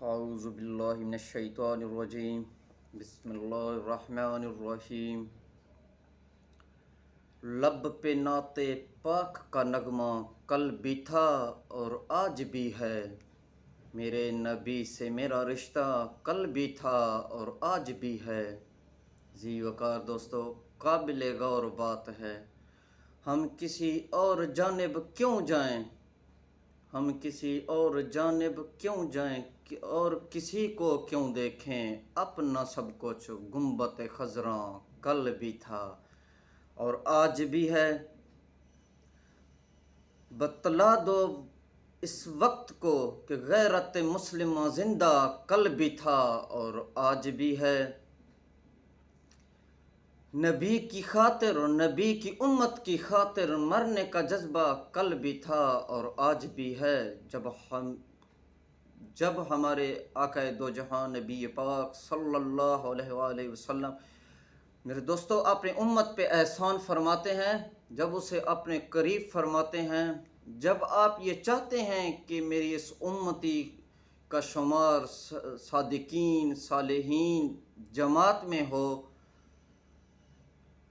اعوذ باللہ من الشیطان الرجیم بسم اللہ الرحمن الرحیم۔ لب پہ نعت پاک کا نغمہ کل بھی تھا اور آج بھی ہے، میرے نبی سے میرا رشتہ کل بھی تھا اور آج بھی ہے۔ ذی وقار دوستو، قابل غور بات ہے، ہم کسی اور جانب کیوں جائیں، ہم کسی اور جانب کیوں جائیں اور کسی کو کیوں دیکھیں، اپنا سب کچھ گنبد خضراں کل بھی تھا اور آج بھی ہے۔ بتلا دو اس وقت کو کہ غیرت مسلمہ زندہ کل بھی تھا اور آج بھی ہے۔ نبی کی خاطر اور نبی کی امت کی خاطر مرنے کا جذبہ کل بھی تھا اور آج بھی ہے۔ جب ہمارے آقا دو جہاں نبی پاک صلی اللہ علیہ وآلہ وسلم میرے دوستو اپنے امت پہ احسان فرماتے ہیں، جب اسے اپنے قریب فرماتے ہیں، جب آپ یہ چاہتے ہیں کہ میری اس امتی کا شمار صادقین صالحین جماعت میں ہو،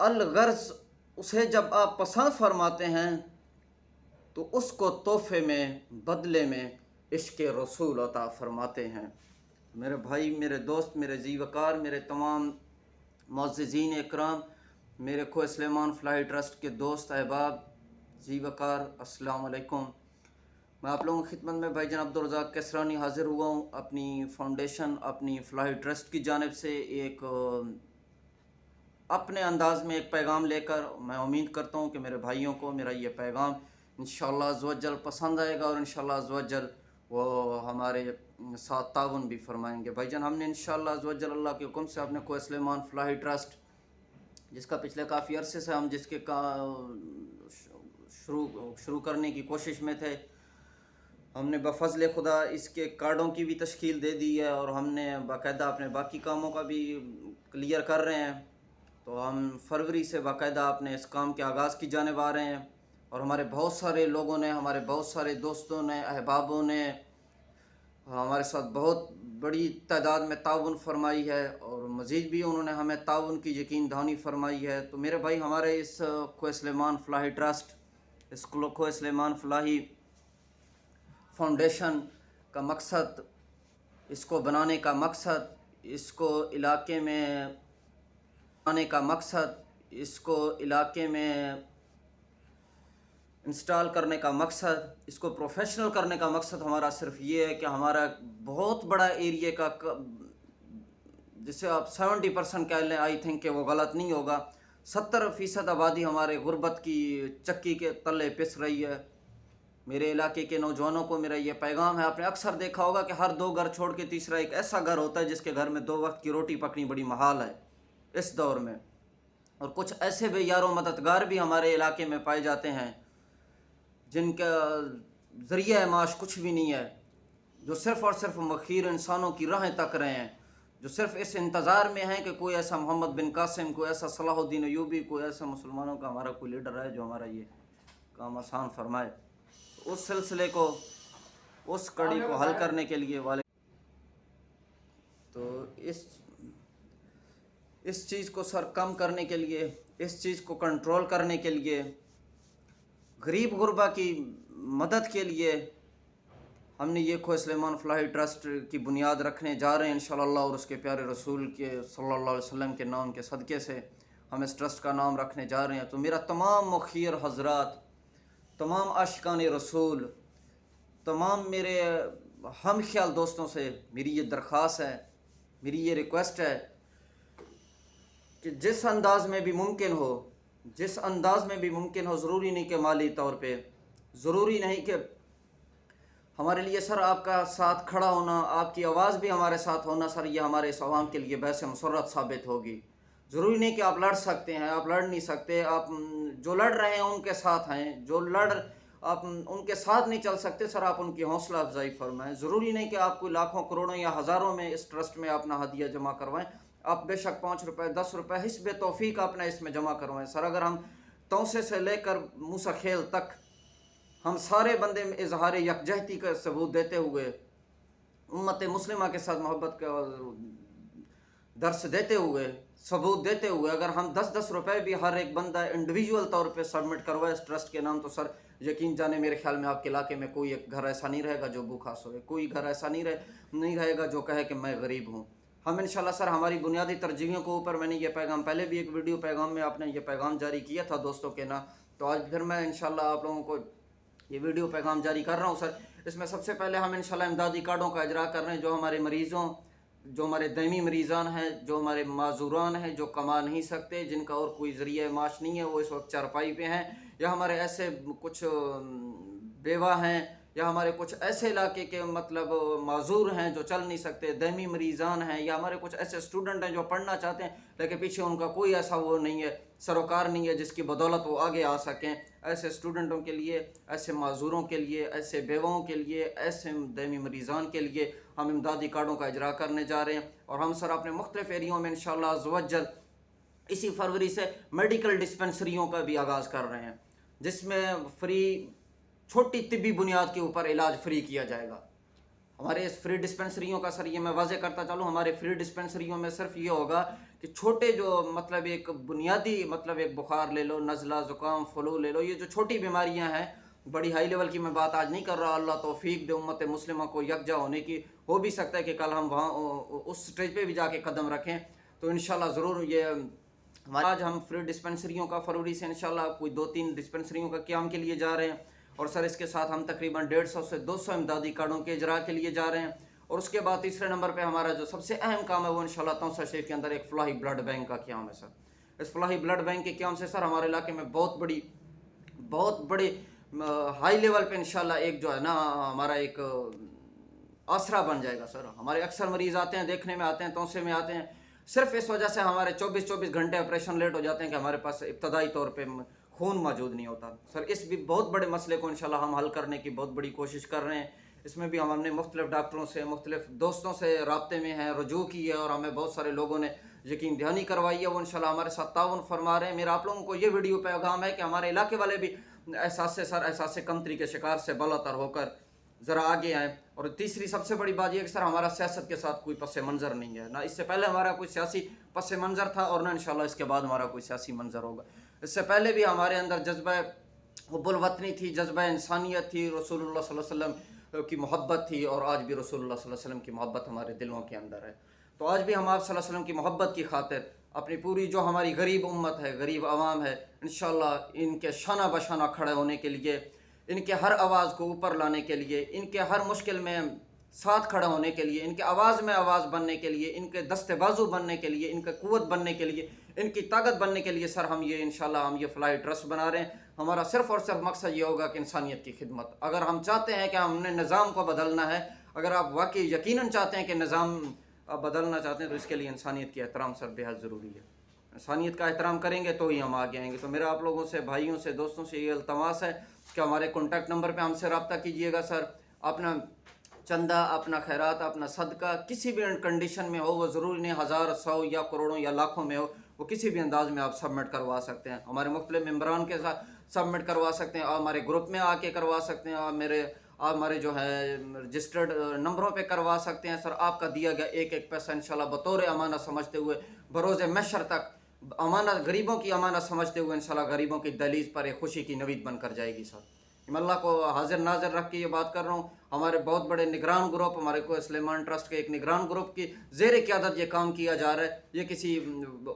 الغرض اسے جب آپ پسند فرماتے ہیں تو اس کو تحفے میں بدلے میں عشق رسول عطا فرماتے ہیں۔ میرے بھائی، میرے دوست، میرے ذی وقار، میرے تمام معززین اکرام، میرے کھوئے سلیمان فلاحی ٹرسٹ کے دوست احباب، ذی وقار، السلام علیکم۔ میں آپ لوگوں کی خدمت میں بھائی جان عبدالرزاق کسرانی حاضر ہوا ہوں، اپنی فاؤنڈیشن اپنی فلاحی ٹرسٹ کی جانب سے ایک اپنے انداز میں ایک پیغام لے کر۔ میں امید کرتا ہوں کہ میرے بھائیوں کو میرا یہ پیغام انشاءاللہ عزوجل پسند آئے گا اور انشاءاللہ عزوجل وہ ہمارے ساتھ تعاون بھی فرمائیں گے۔ بھائی جان، ہم نے انشاءاللہ عزوجل اللہ کے حکم سے اپنے کوہ سلیمان فلاحی ٹرسٹ، جس کا پچھلے کافی عرصے سے ہم جس کے شروع کرنے کی کوشش میں تھے، ہم نے بفضل خدا اس کے کارڈوں کی بھی تشکیل دے دی ہے اور ہم نے باقاعدہ اپنے باقی کاموں کا بھی کلیئر کر رہے ہیں۔ تو ہم فروری سے باقاعدہ اپنے اس کام کے آغاز کی جانب آ رہے ہیں اور ہمارے بہت سارے لوگوں نے، ہمارے بہت سارے دوستوں نے، احبابوں نے ہمارے ساتھ بہت بڑی تعداد میں تعاون فرمائی ہے اور مزید بھی انہوں نے ہمیں تعاون کی یقین دہانی فرمائی ہے۔ تو میرے بھائی، ہمارے اس کوہ سلیمان فلاحی ٹرسٹ، اس کوہ سلیمان فلاحی فاؤنڈیشن کا مقصد، اس کو بنانے کا مقصد، اس کو علاقے میں آنے کا مقصد، اس کو علاقے میں انسٹال کرنے کا مقصد، اس کو پروفیشنل کرنے کا مقصد ہمارا صرف یہ ہے کہ ہمارا بہت بڑا ایریے کا، جسے آپ 70% کہہ لیں، آئی تھنک کہ وہ غلط نہیں ہوگا، 70% آبادی ہمارے غربت کی چکی کے تلے پس رہی ہے۔ میرے علاقے کے نوجوانوں کو میرا یہ پیغام ہے، آپ نے اکثر دیکھا ہوگا کہ ہر 2 گھر چھوڑ کے تیسرا ایک ایسا گھر ہوتا ہے جس کے گھر میں 2 وقت کی روٹی پکنی بڑی محال ہے اس دور میں، اور کچھ ایسے بے یار و مددگار بھی ہمارے علاقے میں پائے جاتے ہیں جن کا ذریعہ معاش کچھ بھی نہیں ہے، جو صرف اور صرف مخیر انسانوں کی راہیں تک رہے ہیں، جو صرف اس انتظار میں ہیں کہ کوئی ایسا محمد بن قاسم، کوئی ایسا صلاح الدین ایوبی، کوئی ایسا مسلمانوں کا ہمارا کوئی لیڈر ہے جو ہمارا یہ کام آسان فرمائے۔ اس سلسلے کو، اس کڑی کو حل کرنے کے لیے تو اس چیز کو سر کم کرنے کے لیے، اس چیز کو کنٹرول کرنے کے لیے، غریب غربا کی مدد کے لیے ہم نے یہ کوہ سلیمان فلاحی ٹرسٹ کی بنیاد رکھنے جا رہے ہیں انشاءاللہ، اور اس کے پیارے رسول کے صلی اللہ علیہ وسلم کے نام کے صدقے سے ہم اس ٹرسٹ کا نام رکھنے جا رہے ہیں۔ تو میرا تمام مخیر حضرات، تمام عاشقان رسول، تمام میرے ہم خیال دوستوں سے میری یہ درخواست ہے، میری یہ ریکویسٹ ہے کہ جس انداز میں بھی ممکن ہو، جس انداز میں بھی ممکن ہو، ضروری نہیں کہ مالی طور پہ، ضروری نہیں کہ ہمارے لیے سر آپ کا ساتھ کھڑا ہونا، آپ کی آواز بھی ہمارے ساتھ ہونا سر، یہ ہمارے اس عوام کے لیے باعث مسرت ثابت ہوگی۔ ضروری نہیں کہ آپ لڑ سکتے ہیں، آپ لڑ نہیں سکتے، آپ جو لڑ رہے ہیں ان کے ساتھ ہیں، جو آپ ان کے ساتھ نہیں چل سکتے سر، آپ ان کی حوصلہ افزائی فرمائیں۔ ضروری نہیں کہ آپ کوئی لاکھوں کروڑوں یا ہزاروں میں اس ٹرسٹ میں اپنا ہدیہ جمع کروائیں، آپ بے شک 5 روپے 10 روپے حسب توفیق اپنا اس میں جمع کروائیں سر۔ اگر ہم توسے سے لے کر موسیٰ خیل تک ہم سارے بندے میں اظہار یکجہتی کا ثبوت دیتے ہوئے उम्मत मुस्लिमा के साथ मोहब्बत का दर्स देते हुए, सबूत देते हुए, अगर हम 10-10 रुपए भी हर एक बंदा इंडिविजुअल तौर पे सबमिट करवाए इस ट्रस्ट के नाम, तो सर यकीन जाने मेरे ख्याल में आपके इलाके में कोई एक घर ऐसा नहीं रहेगा जो भूखा सोए, कोई घर ऐसा नहीं रहेगा जो कहे कि मैं गरीब हूँ। हम इंशाल्लाह सर हमारी बुनियादी तरजीहों के ऊपर, मैंने ये पैगाम पहले भी एक वीडियो पैगाम में आपने ये पैगाम जारी किया था दोस्तों के ना, तो आज फिर मैं इंशाल्लाह आप लोगों को ये वीडियो पैगाम जारी कर रहा हूँ सर। इसमें सबसे पहले हम इंशाल्लाह इमदादी कार्डों का इजरा कर रहे हैं, जो हमारे मरीज़ों, जो हमारे दैमी मरीज़ान हैं, जो हमारे माजूरान हैं, जो कमा नहीं सकते, जिनका और कोई ज़रिया माश नहीं है, वो इस वक्त चारपाई पे हैं, या हमारे ऐसे कुछ बेवा हैं, या हमारे कुछ ऐसे इलाके के मतलब माजूर हैं जो चल नहीं सकते, दैमी मरीज़ान हैं, या हमारे कुछ ऐसे स्टूडेंट हैं जो पढ़ना चाहते हैं लेकिन पीछे उनका कोई ऐसा वो नहीं है, सरोकार नहीं है जिसकी बदौलत वो आगे आ सकें। ऐसे स्टूडेंटों के लिए, ऐसे माजूरों के लिए, ऐसे बेवाओं के लिए, ऐसे दैमी मरीज़ान के लिए हम इमदादी कार्डों का इजरा करने जा रहे हैं। और हम सर अपने मुख्तलिफ एरियों में इंशाअल्लाह अज़्ज़ व जल इसी फरवरी से मेडिकल डिस्पेंसरियों का भी आगाज़ कर रहे हैं, जिसमें फ्री छोटी तिब्बी बुनियाद के ऊपर इलाज फ्री किया जाएगा। हमारे इस फ्री डिस्पेंसरियों का सर ये मैं वाज़े करता चलूँ, हमारे फ्री डिस्पेंसरियों में सिर्फ ये होगा कि छोटे जो मतलब एक बुनियादी मतलब एक बुखार ले लो, नज़ला, ज़ुकाम, फ्लू ले लो, ये जो छोटी बीमारियां हैं, बड़ी हाई लेवल की मैं बात आज नहीं कर रहा, अल्लाह तौफीक दे उम्मत मुस्लिमा को यकजा होने की, हो भी सकता है कि कल हम वहाँ उस स्टेज पे भी जाके कदम रखें, तो इंशाल्लाह ज़रूर ये हमारा आज हम फ्री डिस्पेंसरियों का फरवरी से इंशाल्लाह कोई 2-3 डिस्पेंसरियों का क़याम के लिए जा रहे हैं। और सर इसके साथ हम तकरीबन 150 से 200 इमदादी कार्डों के इजरा के लिए जा रहे हैं। और उसके बाद तीसरे नंबर पे हमारा जो सबसे अहम काम है वो इंशाल्लाह तौसा शरीफ के अंदर एक फलाही ब्लड बैंक का क़याम है सर। इस फलाही ब्लड बैंक के क़याम से सर हमारे इलाके में बहुत बड़ी हाई लेवल पे इंशाल्लाह एक जो है ना हमारा एक आसरा बन जाएगा सर। हमारे अक्सर मरीज़ आते हैं, देखने में आते हैं, तौसे में आते हैं, सिर्फ इस वजह से हमारे 24-24 घंटे ऑपरेशन लेट हो जाते हैं कि हमारे पास इब्तदाई तौर पे खून मौजूद नहीं होता सर। इस भी बहुत बड़े मसले को इंशाल्लाह हम हल करने की बहुत बड़ी कोशिश कर रहे हैं। इसमें भी हम हमने मुख्तलिफ डॉक्टरों से, मुख्तलिफ दोस्तों से रब्ते में हैं, रुजू की है, और हमें बहुत सारे लोगों ने यकीन दहानी करवाई है, वो इंशाल्लाह हमारे साथ ताउन फरमा रहे हैं। मेरा आप लोगों को ये वीडियो पैगाम है कि हमारे इलाके वाले भी एहसास कमतरी के शिकार से बलातर होकर ज़रा आगे आएँ। और तीसरी सबसे बड़ी बात यह कि सर हमारा सियासत के साथ कोई पस मंज़र नहीं है, ना इससे पहले हमारा कोई सियासी पस मंज़र था और ना इंशाल्लाह इसके बाद हमारा कोई सियासी मंज़र होगा। इससे पहले भी हमारे अंदर जज्बा हुब्बुल वतनी थी, जज्बा इंसानियत थी, रसूलुल्लाह सल्लल्लाहु अलैहि वसल्लम की मोहब्बत थी, और आज भी रसूलुल्लाह सल्लल्लाहु अलैहि वसल्लम की मोहब्बत हमारे दिलों के अंदर है। तो आज भी हम आप सल्लल्लाहु अलैहि वसल्लम की मोहब्बत की खातिर अपनी पूरी जो हमारी गरीब उम्मत है, गरीब आवाम है, इंशाल्लाह इनके शाना बशाना खड़े होने के लिए, इनके हर आवाज़ को ऊपर लाने के लिए, इनके हर मुश्किल में साथ खड़ा होने के लिए, इनके आवाज़ में आवाज़ बनने के लिए, इनके दस्ते बाजू बनने के लिए, इनके क़ुव्वत बनने के लिए, इनकी ताकत बनने के लिए सर हम ये इंशाल्लाह हम ये फलाही ट्रस्ट बना रहे हैं। हमारा सिर्फ़ और सिर्फ मकसद ये होगा कि इंसानियत की खिदमत। अगर हम चाहते हैं कि हमने निज़ाम को बदलना है, अगर आप वाकई यकीनन चाहते हैं कि निज़ाम आप बदलना चाहते हैं, तो इसके लिए इंसानियत की एहतराम सर बेहद ज़रूरी है। इंसानियत का एहतराम करेंगे तो ही हम आगे आएंगे। तो मेरा आप लोगों से, भाइयों से, दोस्तों से ये इल्तमास है कि हमारे कॉन्टैक्ट नंबर पे हमसे रब्ता कीजिएगा सर। अपना चंदा, अपना खैरात, अपना सदका किसी भी कंडीशन में हो, वो ज़रूरी नहीं 1000, 100 या करोड़ों या लाखों में हो, वो किसी भी अंदाज में आप सबमिट करवा सकते हैं। हमारे मुख्तलिफ मेम्बरान के साथ सबमिट करवा सकते हैं, और हमारे ग्रुप में आके करवा सकते हैं, और हमारे जो है रजिस्टर्ड नंबरों पे करवा सकते हैं सर। आपका दिया गया एक एक पैसा इंशाल्लाह बतौर अमानत समझते हुए बरोज़े महशर तक अमानत, गरीबों की अमानत समझते हुए इंशाल्लाह गरीबों की दहलीज पर एक खुशी की नवीद बनकर जाएगी सर। मैं अल्लाह को हाजिर नाज़र रख के ये बात कर रहा हूँ। हमारे बहुत बड़े निगरान ग्रुप, हमारे को सुलेमान ट्रस्ट के एक निगरान ग्रुप की ज़ेर क़यादत ये काम किया जा रहा है। ये किसी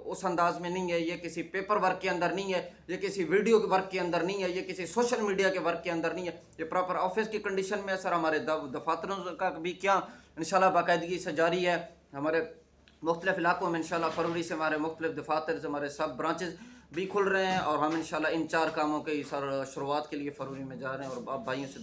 उस अंदाज में नहीं है, ये किसी पेपर वर्क के अंदर नहीं है, ये किसी वीडियो के वर्क के अंदर नहीं है, ये किसी सोशल मीडिया के वर्क के अंदर नहीं है, ये प्रॉपर ऑफिस की कंडीशन में है सर। हमारे दफातरों का भी क्या इंशाल्लाह बाकायदगी से जारी है। हमारे मुख्तलिफ इलाकों में इंशाल्लाह फरवरी से हमारे मुख्तलिफ दफातर से हमारे सब ब्रांचेज़ भी खुल रहे हैं, और हम इंशाल्लाह इन 4 कामों की सर शुरुआत के लिए फरवरी में जा रहे हैं। और आप भाइयों से